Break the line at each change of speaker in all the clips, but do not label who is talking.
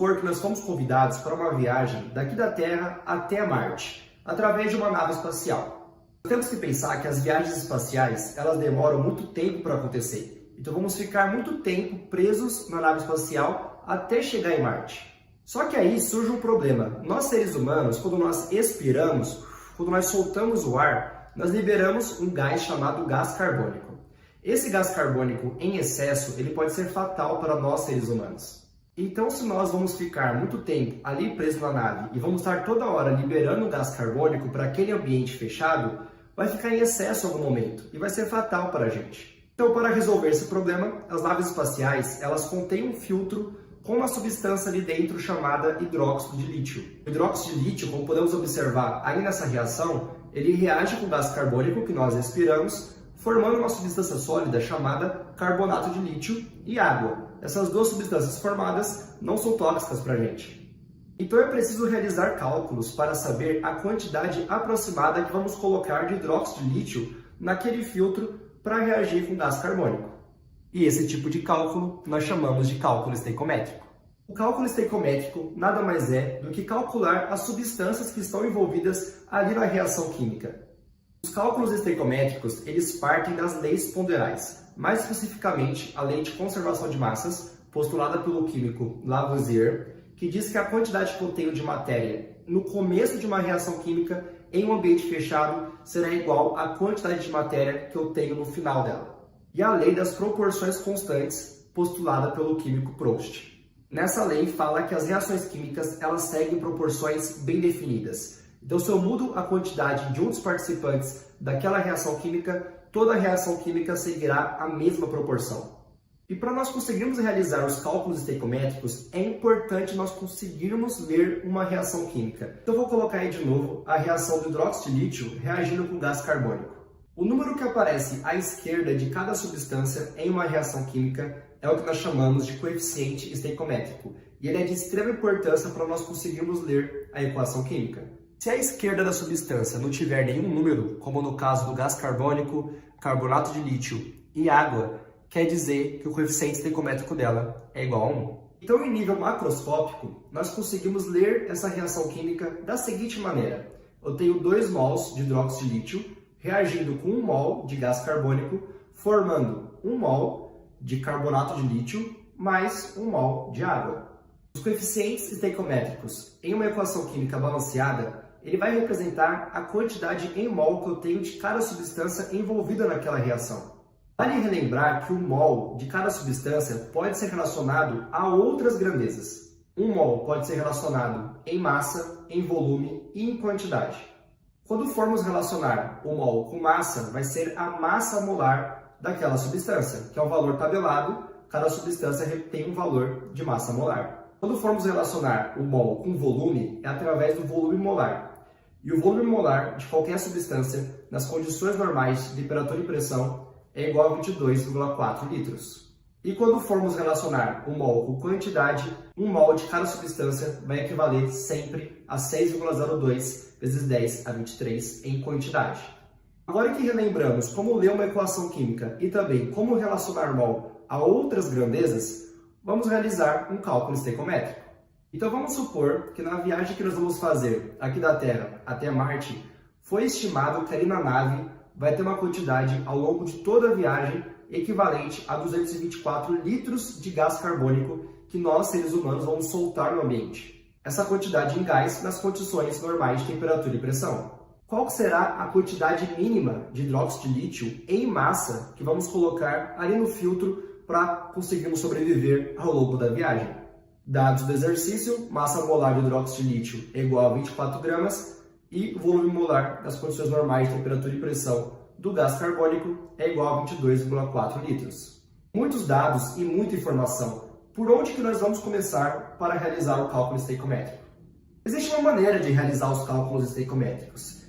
supor que nós fomos convidados para uma viagem daqui da Terra até Marte, através de uma nave espacial. Temos que pensar que as viagens espaciais, elas demoram muito tempo para acontecer. Então vamos ficar muito tempo presos na nave espacial até chegar em Marte. Só que aí surge um problema. Nós seres humanos, quando nós expiramos, quando nós soltamos o ar, nós liberamos um gás chamado gás carbônico. Esse gás carbônico em excesso, ele pode ser fatal para nós seres humanos. Então, se nós vamos ficar muito tempo ali preso na nave e vamos estar toda hora liberando gás carbônico para aquele ambiente fechado, vai ficar em excesso em algum momento e vai ser fatal para a gente. Então, para resolver esse problema, as naves espaciais, elas contêm um filtro com uma substância ali dentro chamada hidróxido de lítio. O hidróxido de lítio, como podemos observar aí nessa reação, ele reage com o gás carbônico que nós respiramos, formando uma substância sólida chamada carbonato de lítio e água. Essas duas substâncias formadas não são tóxicas para a gente. Então é preciso realizar cálculos para saber a quantidade aproximada que vamos colocar de hidróxido de lítio naquele filtro para reagir com gás carbônico. E esse tipo de cálculo nós chamamos de cálculo estequiométrico. O cálculo estequiométrico nada mais é do que calcular as substâncias que estão envolvidas ali na reação química. Os cálculos estequiométricos, eles partem das leis ponderais, mais especificamente a lei de conservação de massas, postulada pelo químico Lavoisier, que diz que a quantidade que eu tenho de matéria no começo de uma reação química em um ambiente fechado será igual à quantidade de matéria que eu tenho no final dela. E a lei das proporções constantes, postulada pelo químico Proust. Nessa lei fala que as reações químicas elas seguem proporções bem definidas. Então, se eu mudo a quantidade de um dos participantes daquela reação química, toda a reação química seguirá a mesma proporção. E para nós conseguirmos realizar os cálculos estequiométricos, é importante nós conseguirmos ler uma reação química. Então, eu vou colocar aí de novo a reação do hidróxido de lítio reagindo com gás carbônico. O número que aparece à esquerda de cada substância em uma reação química é o que nós chamamos de coeficiente estequiométrico, e ele é de extrema importância para nós conseguirmos ler a equação química. Se a esquerda da substância não tiver nenhum número, como no caso do gás carbônico, carbonato de lítio e água, quer dizer que o coeficiente estequiométrico dela é igual a 1. Então, em nível macroscópico, nós conseguimos ler essa reação química da seguinte maneira. Eu tenho 2 mols de hidróxido de lítio reagindo com 1 mol de gás carbônico, formando 1 mol de carbonato de lítio mais 1 mol de água. Os coeficientes estequiométricos em uma equação química balanceada, ele vai representar a quantidade em mol que eu tenho de cada substância envolvida naquela reação. Vale relembrar que o mol de cada substância pode ser relacionado a outras grandezas. Um mol pode ser relacionado em massa, em volume e em quantidade. Quando formos relacionar o mol com massa, vai ser a massa molar daquela substância, que é um valor tabelado, cada substância tem um valor de massa molar. Quando formos relacionar o mol com volume, é através do volume molar. E o volume molar de qualquer substância, nas condições normais de temperatura e pressão, é igual a 22,4 litros. E quando formos relacionar o mol com quantidade, um mol de cada substância vai equivaler sempre a 6,02 vezes 10 a 23 em quantidade. Agora que relembramos como ler uma equação química e também como relacionar mol a outras grandezas, vamos realizar um cálculo estequiométrico. Então vamos supor que na viagem que nós vamos fazer aqui da Terra até Marte, foi estimado que ali na nave vai ter uma quantidade ao longo de toda a viagem equivalente a 224 litros de gás carbônico que nós, seres humanos, vamos soltar no ambiente. Essa quantidade em gás nas condições normais de temperatura e pressão. Qual será a quantidade mínima de hidróxido de lítio em massa que vamos colocar ali no filtro para conseguirmos sobreviver ao longo da viagem? Dados do exercício, massa molar de hidróxido de lítio é igual a 24 gramas e o volume molar das condições normais de temperatura e pressão do gás carbônico é igual a 22,4 litros. Muitos dados e muita informação. Por onde que nós vamos começar para realizar o cálculo estequiométrico? Existe uma maneira de realizar os cálculos estequiométricos.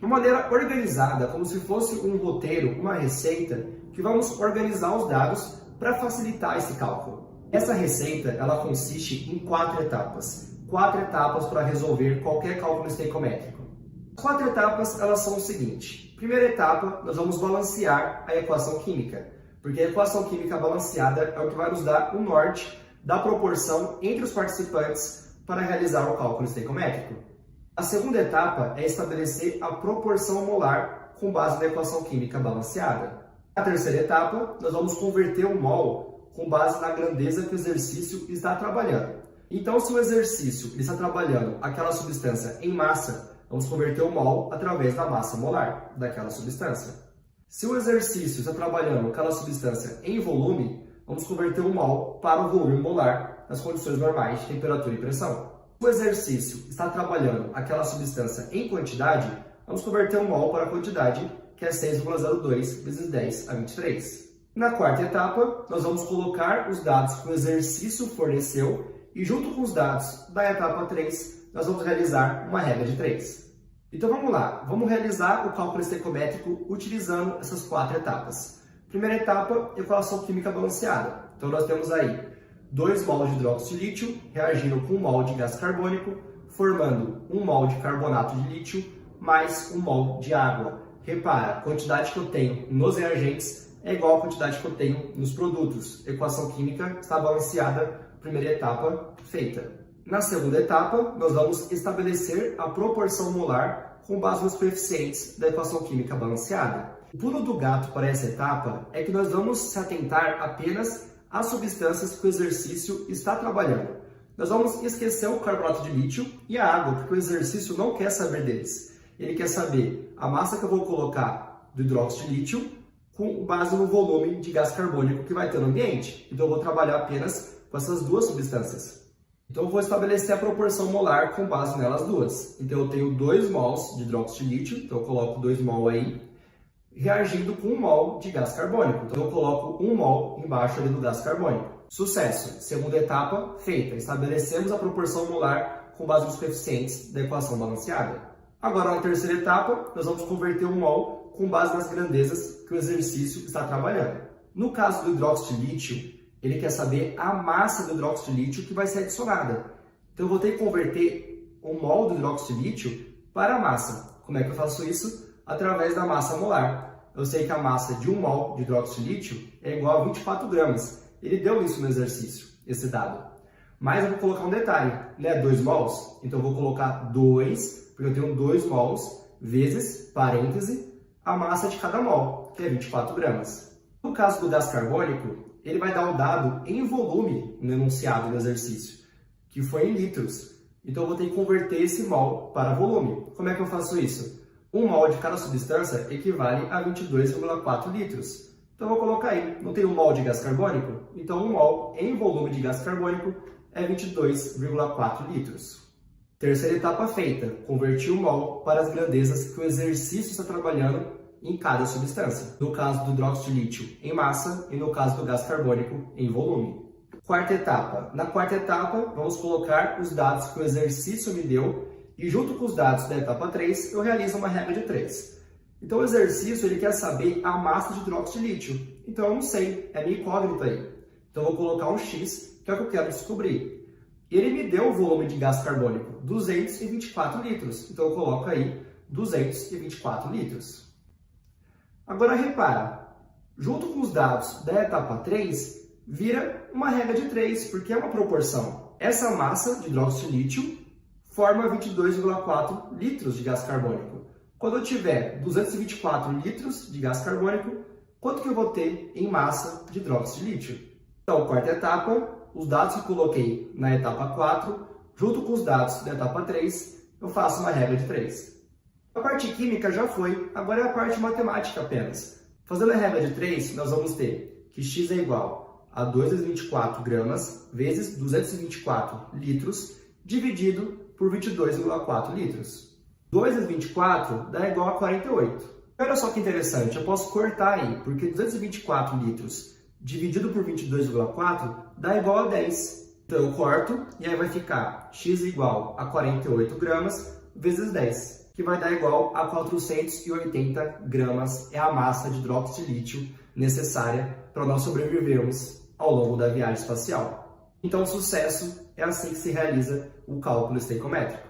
Uma maneira organizada, como se fosse um roteiro, uma receita, que vamos organizar os dados para facilitar esse cálculo. Essa receita ela consiste em 4 etapas. 4 etapas para resolver qualquer cálculo estequiométrico. As 4 etapas elas são o seguinte. Primeira etapa, nós vamos balancear a equação química, porque a equação química balanceada é o que vai nos dar o norte da proporção entre os participantes para realizar o cálculo estequiométrico. A segunda etapa é estabelecer a proporção molar com base na equação química balanceada. Na terceira etapa, nós vamos converter o mol com base na grandeza que o exercício está trabalhando. Então, se o exercício está trabalhando aquela substância em massa, vamos converter o mol através da massa molar daquela substância. Se o exercício está trabalhando aquela substância em volume, vamos converter o mol para o volume molar nas condições normais de temperatura e pressão. Se o exercício está trabalhando aquela substância em quantidade, vamos converter o mol para a quantidade, que é 6,02 vezes 10 a 23. Na quarta etapa, nós vamos colocar os dados que o exercício forneceu e junto com os dados da etapa 3, nós vamos realizar uma regra de 3. Então vamos lá, vamos realizar o cálculo estequiométrico utilizando essas 4 etapas. Primeira etapa, equação química balanceada. Então nós temos aí 2 mols de hidróxido de lítio reagindo com 1 mol de gás carbônico, formando 1 mol de carbonato de lítio mais 1 mol de água. Repara, a quantidade que eu tenho nos reagentes é igual à quantidade que eu tenho nos produtos. Equação química está balanceada, primeira etapa feita. Na segunda etapa, nós vamos estabelecer a proporção molar com base nos coeficientes da equação química balanceada. O pulo do gato para essa etapa é que nós vamos se atentar apenas às substâncias que o exercício está trabalhando. Nós vamos esquecer o carbonato de lítio e a água, porque o exercício não quer saber deles. Ele quer saber a massa que eu vou colocar do hidróxido de lítio com base no volume de gás carbônico que vai ter no ambiente. Então eu vou trabalhar apenas com essas duas substâncias. Então eu vou estabelecer a proporção molar com base nelas duas. Então eu tenho 2 mols de hidróxido de lítio, então eu coloco 2 mol aí, reagindo com 1 mol de gás carbônico. Então eu coloco 1 mol embaixo ali do gás carbônico. Sucesso! Segunda etapa feita. Estabelecemos a proporção molar com base nos coeficientes da equação balanceada. Agora, na terceira etapa, nós vamos converter o mol com base nas grandezas que o exercício está trabalhando. No caso do hidróxido de lítio, ele quer saber a massa do hidróxido de lítio que vai ser adicionada. Então, eu vou ter que converter o mol do hidróxido de lítio para a massa. Como é que eu faço isso? Através da massa molar. Eu sei que a massa de 1 mol de hidróxido de lítio é igual a 24 gramas. Ele deu isso no exercício, esse dado. Mas eu vou colocar um detalhe, né? 2 mols? Então, eu vou colocar 2, porque eu tenho 2 mols, vezes, parêntese, a massa de cada mol, que é 24 gramas. No caso do gás carbônico, ele vai dar o dado em volume no enunciado do exercício, que foi em litros. Então, eu vou ter que converter esse mol para volume. Como é que eu faço isso? 1 mol de cada substância equivale a 22,4 litros. Então, eu vou colocar aí, não tem 1 mol de gás carbônico? Então, 1 mol em volume de gás carbônico é 22,4 litros. Terceira etapa feita, converti o mol para as grandezas que o exercício está trabalhando em cada substância. No caso do hidróxido de lítio, em massa, e no caso do gás carbônico, em volume. Quarta etapa. Na quarta etapa, vamos colocar os dados que o exercício me deu e junto com os dados da etapa 3, eu realizo uma regra de 3. Então, o exercício ele quer saber a massa de hidróxido de lítio. Então, eu não sei, é minha incógnita aí. Então, eu vou colocar um X, que é o que eu quero descobrir. Ele me deu o volume de gás carbônico, 224 litros. Então, eu coloco aí 224 litros. Agora, repara, junto com os dados da etapa 3, vira uma regra de 3, porque é uma proporção. Essa massa de hidróxido de lítio forma 22,4 litros de gás carbônico. Quando eu tiver 224 litros de gás carbônico, quanto que eu vou ter em massa de hidróxido de lítio? Então, quarta etapa, os dados que coloquei na etapa 4, junto com os dados da etapa 3, eu faço uma regra de 3. A parte química já foi, agora é a parte matemática apenas. Fazendo a regra de 3, nós vamos ter que x é igual a 224 gramas vezes 224 litros, dividido por 22,4 litros. 2 vezes 24 dá igual a 48. Olha só que interessante, eu posso cortar aí, porque 224 litros dividido por 22,4 dá igual a 10. Então eu corto e aí vai ficar x igual a 48 gramas vezes 10, que vai dar igual a 480 gramas, é a massa de hidróxido de lítio necessária para nós sobrevivermos ao longo da viagem espacial. Então, sucesso, é assim que se realiza o cálculo estequiométrico.